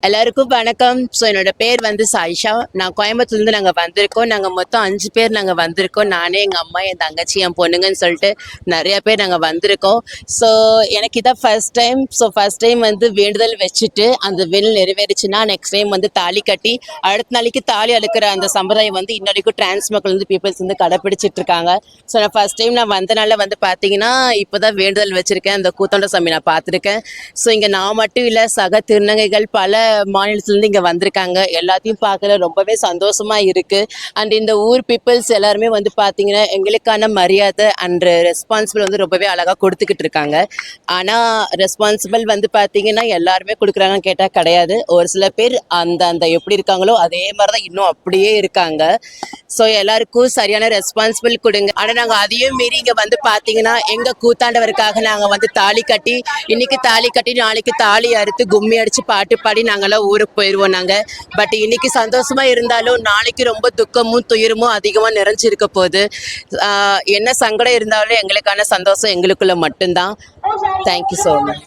எல்லாருக்கும் வணக்கம். ஸோ என்னோட பேர் வந்து சாயிஷா. நான் கோயம்புத்தூர்லேருந்து நாங்கள் வந்திருக்கோம். நாங்கள் மொத்தம் 5 பேர் நாங்கள் வந்திருக்கோம். நானே, எங்கள் அம்மா, என் தங்கச்சி, என் பொண்ணுங்கன்னு சொல்லிட்டு நிறைய பேர் நாங்கள் வந்திருக்கோம். ஸோ எனக்கு இதான் first time. So first time வந்து வேண்டுதல் வச்சுட்டு அந்த வேண்டுதல் நிறைவேறிச்சுன்னா நெக்ஸ்ட் டைம் வந்து தாலி கட்டி அடுத்த நாளைக்கு தாலி அழுக்கிற அந்த சம்பிரதாயம் வந்து இன்ன வரைக்கும் டிரான்ஸ்மக்கள் வந்து பீப்புள்ஸ் வந்து கடைப்பிடிச்சிட்டு இருக்காங்க. ஸோ நான் ஃபர்ஸ்ட் டைம் நான் வந்தனால வந்து பார்த்தீங்கன்னா இப்போ தான் வேண்டுதல் வச்சுருக்கேன். அந்த கூத்தாண்ட சாமி நான் பார்த்துருக்கேன். ஸோ இங்கே நான் மட்டும் இல்லை, சக திருநங்கைகள் பல மாநிலத்திலேருந்து இங்கே வந்திருக்காங்க. எல்லாத்தையும் பார்க்கல ரொம்பவே சந்தோஷமா இருக்கு. அண்ட் இந்த ஊர் பீப்புள்ஸ் எல்லாருமே வந்து பார்த்தீங்கன்னா எங்களுக்கான மரியாதை அண்ட் ரெஸ்பான்சிபிள் வந்து ரொம்பவே அழகாக கொடுத்துக்கிட்டு இருக்காங்க. ஆனால் ரெஸ்பான்சிபிள் வந்து பார்த்தீங்கன்னா எல்லாருமே கொடுக்குறாங்கன்னு கேட்டால் கிடையாது. ஒரு சில பேர் அந்த அந்த எப்படி இருக்காங்களோ அதே மாதிரி தான் இன்னும் அப்படியே இருக்காங்க. ஸோ எல்லாருக்கும் சரியான ரெஸ்பான்சிபிள் கொடுங்க. ஆனால் நாங்கள் அதையும் மீறி இங்கே வந்து பார்த்தீங்கன்னா எங்கள் கூத்தாண்டவருக்காக நாங்கள் வந்து தாலி கட்டி இன்னைக்கு தாலி கட்டி நாளைக்கு தாலி அறுத்து கும்மி அடித்து பாட்டு பாடி நாங்கள்லாம் ஊருக்கு போயிடுவோம் நாங்கள். பட் இன்னைக்கு சந்தோஷமா இருந்தாலும் நாளைக்கு ரொம்ப துக்கமும் துயரமும் அதிகமாக நிறைஞ்சிருக்க போகுது. என்ன சங்கடம் இருந்தாலும் எங்களுக்கான சந்தோஷம் எங்களுக்குள்ள மட்டும்தான். Thank you so much.